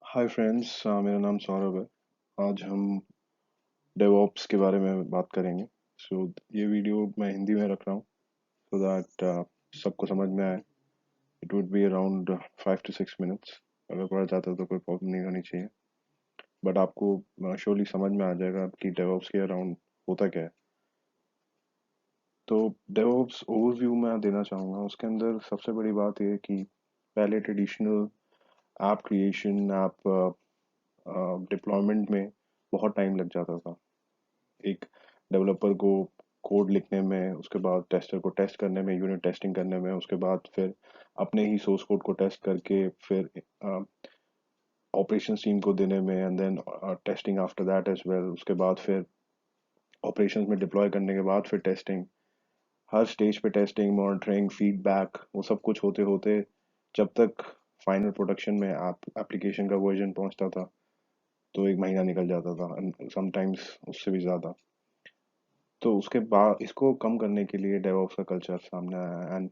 Hi friends, मेरा नाम सौरभ है। आज हम डेवऑप्स के बारे में बात करेंगे। ये वीडियो मैं हिंदी में रख रहा हूँ सो दैट सबको समझ में आए। It would be around 5 to 6 minutes. अगर पढ़ा जाता है तो कोई प्रॉब्लम नहीं होनी चाहिए, बट आपको श्योरली समझ में आ जाएगा कि डेवऑप्स के अराउंड होता क्या है। तो डेवऑप्स ओवरव्यू मैं देना चाहूँगा। उसके अंदर सबसे बड़ी बात यह है कि पहले traditional app creation, app deployment में बहुत टाइम लग जाता था। एक डेवलपर को कोड लिखने में, उसके बाद टेस्टर को टेस्ट करने में, यूनिट टेस्टिंग करने में, उसके बाद फिर अपने ही सोर्स कोड को टेस्ट करके फिर ऑपरेशंस टीम को देने में, and then testing after that as well. उसके बाद फिर ऑपरेशंस में डिप्लॉय करने के बाद फिर टेस्टिंग, हर स्टेज पे टेस्टिंग, मॉनिटरिंग, फीडबैक, वो सब कुछ होते होते जब तक फाइनल प्रोडक्शन में एप्लीकेशन का वर्जन पहुंचता था तो 1 महीना निकल जाता था, समटाइम्स उससे भी ज़्यादा। तो उसके बाद इसको कम करने के लिए डेवऑप्स का कल्चर सामने आया। एंड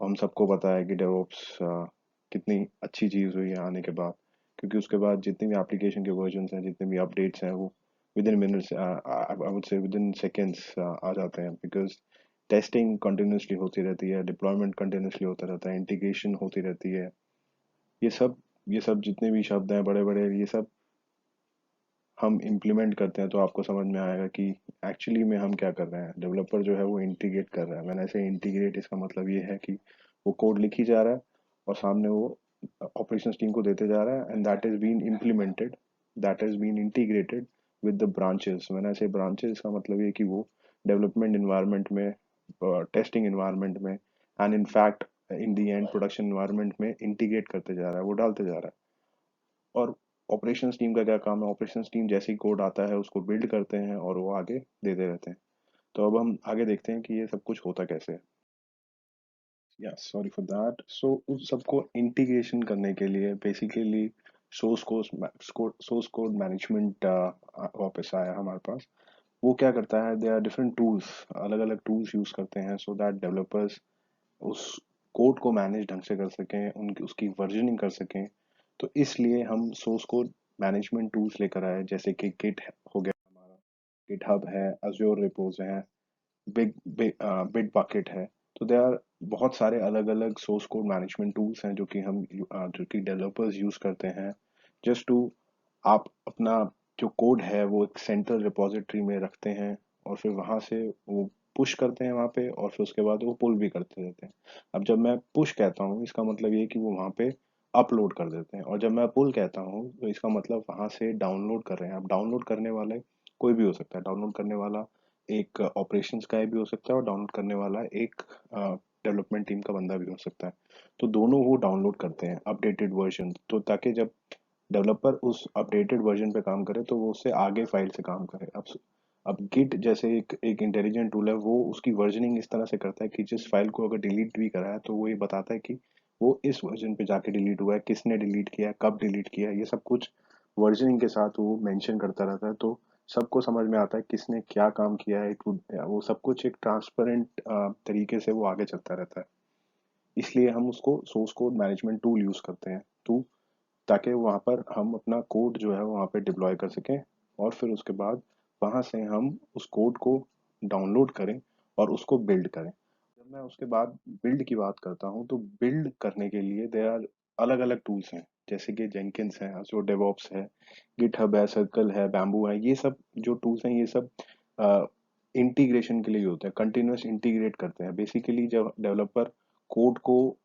हम सबको पता है कि डेवऑप्स कितनी अच्छी चीज़ हुई है आने के बाद, क्योंकि उसके बाद जितने भी एप्लीकेशन के वर्जन्स हैं, जितने भी अपडेट्स हैं, वो within minutes, I would say within seconds आ जाते हैं। बिकॉज टेस्टिंग कंटिन्यूसली होती रहती है, डिप्लॉयमेंट कंटिन्यूसली होता रहता है, इंटीग्रेशन होती रहती है। ये सब ये सब जितने भी शब्द हैं बड़े बड़े, ये सब हम इम्प्लीमेंट करते हैं तो आपको समझ में आएगा कि एक्चुअली में हम क्या कर रहे हैं। डेवलपर जो है वो इंटीग्रेट कर रहा है। मैंने ऐसे इंटीग्रेट, इसका मतलब ये है कि वो कोड लिख ही जा रहा है और सामने वो ऑपरेशंस टीम को देते जा रहा है, and that is been implemented, that is been integrated with the branches. मैंने ऐसे ब्रांचेस का मतलब ये कि वो डेवलपमेंट इन्वायरमेंट में, टेस्टिंग इन्वायरमेंट में, and in fact in the and production environment में इंटीग्रेट करते जा रहा है, वो डालते जा रहा है। और ऑपरेशंस टीम का क्या काम है? ऑपरेशंस टीम जैसे ही कोड आता है उसको बिल्ड करते हैं और वो आगे देते रहते हैं। तो अब हम आगे देखते हैं कि ये सब कुछ होता कैसे है। या सॉरी फॉर दैट। सो उस सबको इंटीग्रेशन करने के लिए बेसिकली सोर्स कोड मैनेजमेंट वापस आया हमारे पास। वो क्या करता है, दे आर डिफरेंट टूल्स, अलग अलग टूल्स यूज करते हैं सो दैट डेवलपर्स उस कोड को मैनेज ढंग से कर सकें, उनकी उसकी वर्जनिंग कर सकें। तो इसलिए हम सोर्स कोड मैनेजमेंट टूल्स लेकर आए, जैसे कि गिट हो गया हमारा, गिटहब है, अज्योर रिपोज है, बिग बिट बकेट है। तो दे आर बहुत सारे अलग अलग सोर्स कोड मैनेजमेंट टूल्स हैं जो कि डेवलपर्स यूज करते हैं जस्ट टू, आप अपना जो कोड है वो एक सेंट्रल रिपोजिटरी में रखते हैं और फिर वहां से वो पुश करते हैं वहां पे, और फिर उसके बाद वो पुल भी करते रहते हैं। अब जब मैं पुश कहता हूँ इसका मतलब ये है कि वो वहां पे अपलोड कर देते हैं, और जब मैं पुल कहता हूँ तो इसका मतलब वहां से डाउनलोड कर रहे हैं। अब डाउनलोड करने वाले कोई भी हो सकता है। डाउनलोड करने वाला एक ऑपरेशंस का भी हो सकता है और डाउनलोड करने वाला एक डेवलपमेंट टीम का बंदा भी हो सकता है। तो दोनों वो डाउनलोड करते हैं अपडेटेड वर्जन, तो ताकि जब डेवलपर उस अपडेटेड वर्जन पे काम करे तो वो उससे आगे फाइल से काम करे। अब गिट जैसे एक इंटेलिजेंट टूल है, वो उसकी वर्जनिंग इस तरह से करता है कि जिस फाइल को अगर डिलीट भी करा है तो वो ये बताता है कि वो इस वर्जन पे जाके डिलीट हुआ है, किसने डिलीट किया है, कब डिलीट किया है, ये सब कुछ वर्जनिंग के साथ वो मेंशन करता रहता है। तो सबको समझ में आता है किसने क्या काम किया है। वो सब कुछ एक ट्रांसपेरेंट तरीके से वो आगे चलता रहता है। इसलिए हम उसको source code management tool use करते हैं, टू ताकि वहाँ पर हम अपना कोड जो है वहाँ पे डिप्लॉय कर सकें, और फिर उसके बाद वहाँ से हम उस कोड को डाउनलोड करें और उसको बिल्ड करें। जब मैं उसके बाद बिल्ड की बात करता हूँ तो बिल्ड करने के लिए देयर आर अलग अलग टूल्स हैं, जैसे कि जेंकिन्स है, जो डेवॉप्स है, गिटहब है, सर्कल है, बैम्बू है। ये सब जो टूल्स हैं ये सब इंटीग्रेशन के लिए होते हैं, कंटिन्यूअस इंटीग्रेट करते हैं। बेसिकली जब डेवलपर कोड को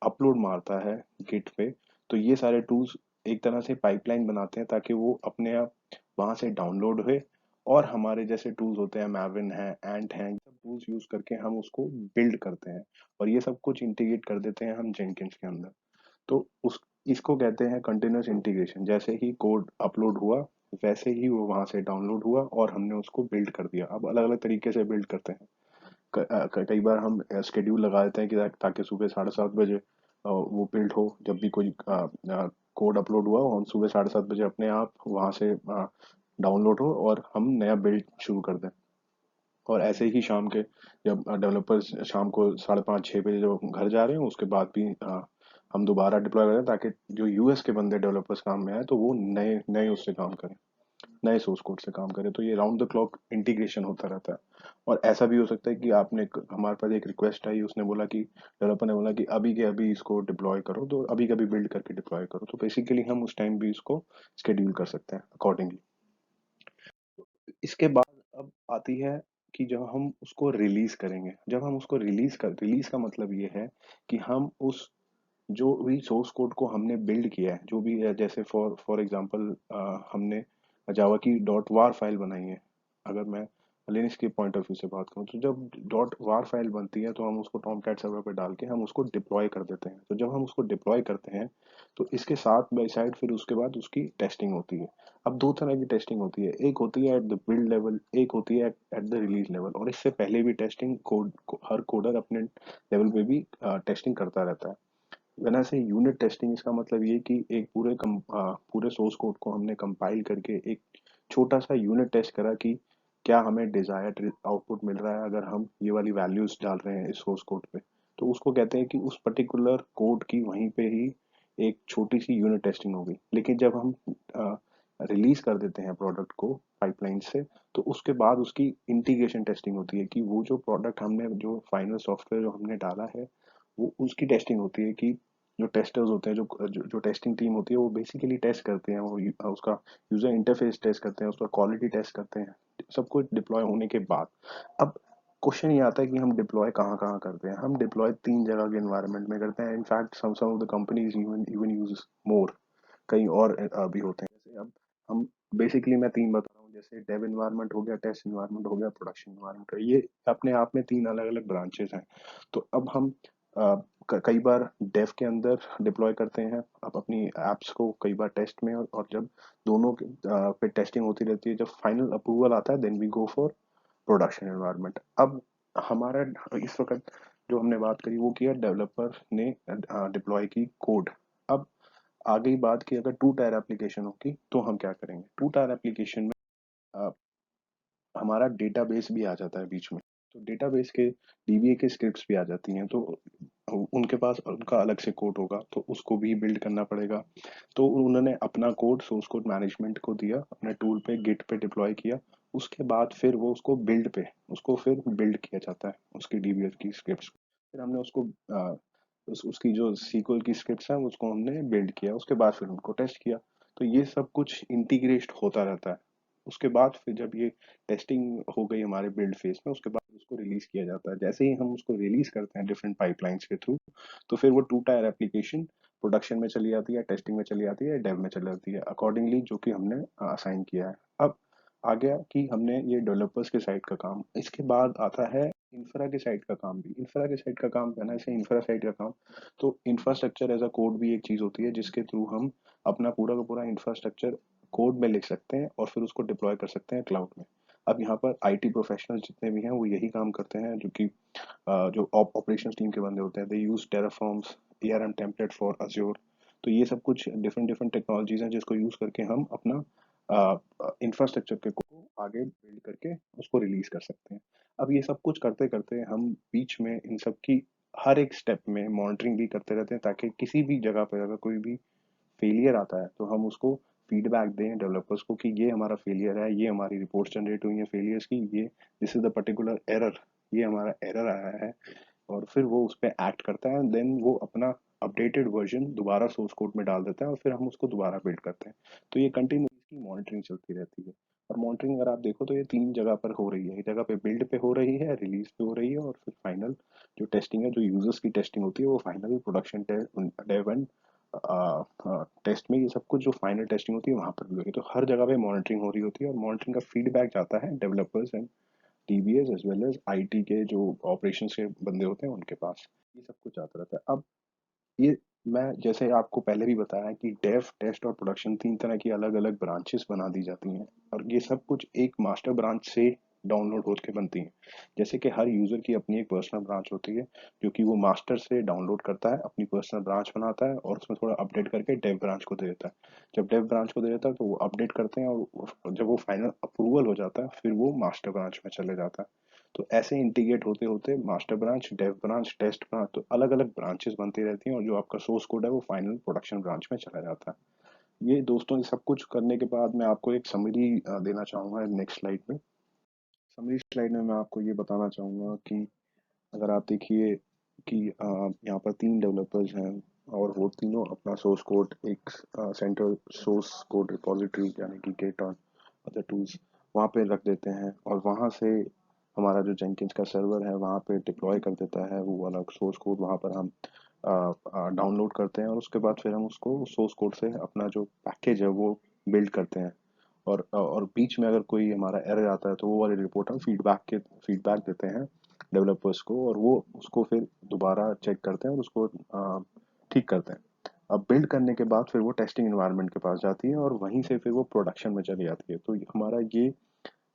अपलोड मारता है गिट पे, तो ये सारे टूल्स एक तरह से पाइपलाइन बनाते हैं ताकि वो अपने आप वहां से डाउनलोड हुए, और हमारे जैसे टूल्स होते हैं, मैविन है, एंट है, ये सब टूल्स यूज करके हम उसको बिल्ड करते हैं और ये सब कुछ इंटीग्रेट कर देते हैं हम जेंकिन्स के अंदर। तो उस इसको कहते हैं कंटिन्यूअस इंटीग्रेशन। जैसे ही कोड अपलोड हुआ वैसे ही वो वहां से डाउनलोड हुआ और हमने उसको बिल्ड कर दिया। अब अलग अलग तरीके से बिल्ड करते हैं। कई बार हम स्केड्यूल लगा देते हैं कि ताकि सुबह 7:30 बजे वो बिल्ड हो। जब भी कोई कोड अपलोड हुआ हो, हम सुबह 7:30 बजे अपने आप वहां से डाउनलोड हो और हम नया बिल्ड शुरू कर दें। और ऐसे ही शाम के, जब डेवलपर्स शाम को 5:30 6 बजे जब घर जा रहे हो, उसके बाद भी हम दोबारा डिप्लॉय करें ताकि जो यूएस के बंदे डेवलपर्स काम में आए तो वो नए नए उससे काम करें, नए सोर्स कोड से काम करें। तो ये राउंड द क्लॉक इंटीग्रेशन होता रहता है। और ऐसा भी हो सकता है कि हमारे पास एक रिक्वेस्ट आई, उसने बोला कि डेवलपर ने बोला कि अभी के अभी इसको डिप्लॉय करो, तो अभी के अभी बिल्ड करके डिप्लॉय करो, तो बेसिकली हम उस टाइम भी इसको शेड्यूल कर सकते हैं अकॉर्डिंगली। इसके बाद अब आती है कि जब हम उसको रिलीज करेंगे, जब हम उसको रिलीज का मतलब ये है कि हम उस जो भी सोर्स कोड को हमने बिल्ड किया है, जो भी है, जैसे फॉर फॉर एग्जांपल हमने जावा की डॉट वार फाइल बनाई है। अगर मैं लिनक्स के पॉइंट ऑफ व्यू से बात करूँ, तो जब डॉट वार फाइल बनती है तो हम उसको टॉमकैट सर्वर पे डाल के हम उसको डिप्लॉय कर देते हैं। तो जब हम उसको डिप्लॉय करते हैं तो इसके साथ बाई साइड फिर उसके बाद उसकी टेस्टिंग होती है। अब दो तरह की टेस्टिंग होती है, एक होती है एट द बिल्ड लेवल, एक होती है एट द रिलीज लेवल। और इससे पहले भी टेस्टिंग हर कोडर अपने लेवल पे भी टेस्टिंग करता रहता है। व्हेन आई से यूनिट टेस्टिंग, इसका मतलब ये कि एक पूरे सोर्स कोड को हमने कंपाइल करके एक छोटा सा यूनिट टेस्ट करा कि क्या हमें डिजायर्ड आउटपुट मिल रहा है अगर हम ये वाली वैल्यूज डाल रहे हैं इस सोर्स कोड पे। तो उसको कहते हैं कि उस पर्टिकुलर कोड की वहीं पे ही एक छोटी सी यूनिट टेस्टिंग होगी। लेकिन जब हम रिलीज कर देते हैं प्रोडक्ट को पाइपलाइन से, तो उसके बाद उसकी इंटीग्रेशन टेस्टिंग होती है कि वो जो प्रोडक्ट हमने, जो फाइनल सॉफ्टवेयर जो हमने डाला है, वो उसकी टेस्टिंग होती है कि जो टेस्टर्स होते हैं, जो टेस्टिंग टीम होती है, वो बेसिकली टेस्ट करते हैं, उसका यूजर इंटरफेस टेस्ट करते हैं, उसका क्वालिटी टेस्ट करते हैं, सब कुछ डिप्लॉय होने के बाद। अब क्वेश्चन ये आता है कि हम डिप्लॉय कहाँ कहाँ करते हैं। हम डिप्लॉय तीन जगह के एनवायरनमेंट में करते हैं। In fact some of the companies even even use more, कई और भी होते हैं। जैसे अब हम बेसिकली मैं तीन बता रहा हूँ, जैसे डेव इन्वायरमेंट हो गया, टेस्ट इन्वायरमेंट हो गया, प्रोडक्शन इन्वायरमेंट हो गया। ये अपने आप में तीन अलग अलग ब्रांचेस हैं। तो अब हम कई बार डेव के अंदर डिप्लॉय करते हैं अब अपनी एप्स को, कई बार टेस्ट में, और जब दोनों पे टेस्टिंग होती रहती है, जब फाइनल अप्रूवल आता है, then we go for production environment. अब हमारा इस वक्त जो हमने बात करी वो किया डेवलपर ने डिप्लॉय की कोड। अब आ गई बात कि अगर टू टायर एप्लीकेशन होगी तो हम क्या करेंगे। टू टायर एप्लीकेशन में अ, हमारा डेटाबेस भी आ जाता है बीच में। तो डेटाबेस के डीबीए के स्क्रिप्ट्स भी आ जाती हैं, तो उनके पास उनका अलग से कोड होगा, तो उसको भी बिल्ड करना पड़ेगा। तो उन्होंने अपना कोड सोर्स कोड मैनेजमेंट को दिया, अपने टूल पे गिट पे डिप्लॉय किया। उसके बाद फिर वो उसको फिर बिल्ड किया जाता है उसकी डीबीए की स्क्रिप्ट्स। फिर हमने उसको उसकी जो सीक्वल की स्क्रिप्ट्स हैं उसको हमने बिल्ड किया, उसके बाद फिर उनको टेस्ट किया। तो ये सब कुछ इंटीग्रेट होता रहता है। उसके बाद फिर जब ये टेस्टिंग हो गई हमारे बिल्ड फेज में, उसके बाद उसको रिलीज किया जाता है। जैसे ही हम उसको रिलीज करते हैं डिफरेंट पाइपलाइंस के थ्रू, तो फिर वो टू टायर एप्लीकेशन प्रोडक्शन में चली जाती है, टेस्टिंग में चली जाती है, डेव में चली जाती है, अकॉर्डिंगली जो कि हमने असाइन किया है। अब आ गया कि हमने ये डेवलपर्स के साइड का काम। इसके बाद आता है इंफ्रा के साइड का काम भी। इंफ्रा के साइड का काम करना है, इंफ्रा साइड का काम। तो इंफ्रास्ट्रक्चर एज अ कोड भी एक चीज होती है जिसके थ्रू हम अपना पूरा का पूरा इंफ्रास्ट्रक्चर कोड में लिख सकते हैं और फिर उसको डिप्लॉय कर सकते हैं क्लाउड में। अब यहाँ पर आईटी प्रोफेशनल जितने भी हैं वो यही काम करते हैं, जो कि जो ऑपरेशंस टीम के बंदे होते हैं, they use Terraforms, ARM template for Azure. तो ये सब कुछ डिफरेंट डिफरेंट टेक्नोलॉजीज हैं जिसको यूज करके हम अपना इंफ्रास्ट्रक्चर के को आगे बिल्ड करके उसको रिलीज कर सकते हैं। अब ये सब कुछ करते करते हम बीच में इन सब की हर एक स्टेप में मॉनिटरिंग भी करते रहते हैं, ताकि किसी भी जगह पर अगर कोई भी फेलियर आता है तो हम उसको फीडबैक दें डेवलपर्स को कि ये हमारा फेलियर है, ये हमारी रिपोर्ट जनरेट हुई है फेलियर्स की, ये this is the particular error, ये हमारा एरर आया है। और फिर वो उस पर एक्ट करता है, देन वो अपना अपडेटेड वर्जन दोबारा सोर्स कोड में डाल देता है और फिर हम उसको दोबारा बिल्ड करते हैं। तो ये कंटिन्यू इसकी मॉनिटरिंग चलती रहती है। और मॉनिटरिंग अगर आप देखो तो ये तीन जगह पर हो रही है, एक जगह पे बिल्ड पे हो रही है, रिलीज पे हो रही है, और फिर फाइनल जो टेस्टिंग है, जो यूजर्स की टेस्टिंग होती है, वो final production dev and test में, ये सब कुछ जो फाइनल टेस्टिंग होती है वहां पर भी हो रही है। तो हर जगह पे मॉनिटरिंग हो रही होती है और मॉनिटरिंग का फीडबैक जाता है developers and TBS as well as IT के जो ऑपरेशंस के बंदे होते हैं उनके पास। ये सब कुछ आता रहता है। अब ये मैं जैसे आपको पहले भी बताया कि डेव, टेस्ट और प्रोडक्शन तीन तरह की अलग अलग ब्रांचेस बना दी जाती हैं, और ये सब कुछ एक मास्टर ब्रांच से डाउनलोड होकर बनती हैं। जैसे कि हर यूजर की अपनी एक पर्सनल ब्रांच होती है, जो कि वो मास्टर से डाउनलोड करता है, अपनी पर्सनल ब्रांच बनाता है और उसमें थोड़ा अपडेट करके डेव ब्रांच को दे देता है। जब डेव ब्रांच को दे देता है तो वो अपडेट करते हैं, और जब वो फाइनल अप्रूवल हो जाता है फिर वो मास्टर ब्रांच में चले जाता है। तो ऐसे इंटीग्रेट होते होते master branch, dev branch, test branch, तो अलग अलग ब्रांचेस बनती रहती हैं और जो आपका सोर्स कोड है वो फाइनल प्रोडक्शन ब्रांच में चला जाता है। ये दोस्तों ये सब कुछ करने के बाद मैं आपको एक समरी देना चाहूँगा नेक्स्ट स्लाइड में। समरी स्लाइड में मैं आपको ये बताना चाहूँगा कि अगर आप देखिए कि यहाँ पर 3 डेवलपर्स हैं और वो तीनों अपना सोर्स कोड एक सेंट्रल सोर्स कोड रिपॉजिटरी यानी कि गिट और अदर टूल्स वहाँ पे रख देते हैं और वहाँ से हमारा जो जेंकिन्स का सर्वर है वहाँ पे डिप्लॉय कर देता है वो वाला सोर्स कोड। वहाँ पर हम डाउनलोड करते हैं और उसके बाद फिर हम उसको सोर्स कोड से अपना जो पैकेज है वो बिल्ड करते हैं। और बीच में अगर कोई हमारा एरर आता है तो वो वाली रिपोर्ट हम फीडबैक देते हैं डेवलपर्स को और वो उसको फिर दोबारा चेक करते हैं और उसको ठीक करते हैं। अब बिल्ड करने के बाद फिर वो टेस्टिंग एनवायरनमेंट के पास जाती है और वहीं से फिर वो प्रोडक्शन में चली जाती है। तो हमारा ये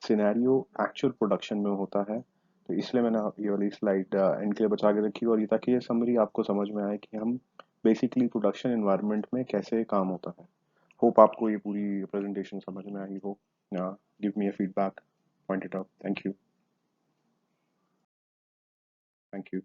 सिनेरियो एक्चुअल प्रोडक्शन में होता है। तो इसलिए मैंने ये वाली स्लाइड इनके लिए बचा के रखी और ये ताकि ये समरी आपको समझ में आए कि हम बेसिकली प्रोडक्शन एनवायरनमेंट में कैसे काम होता है। होप आपको ये पूरी प्रेजेंटेशन समझ में आई हो। Give me a feedback, point it out. Thank you. Thank you.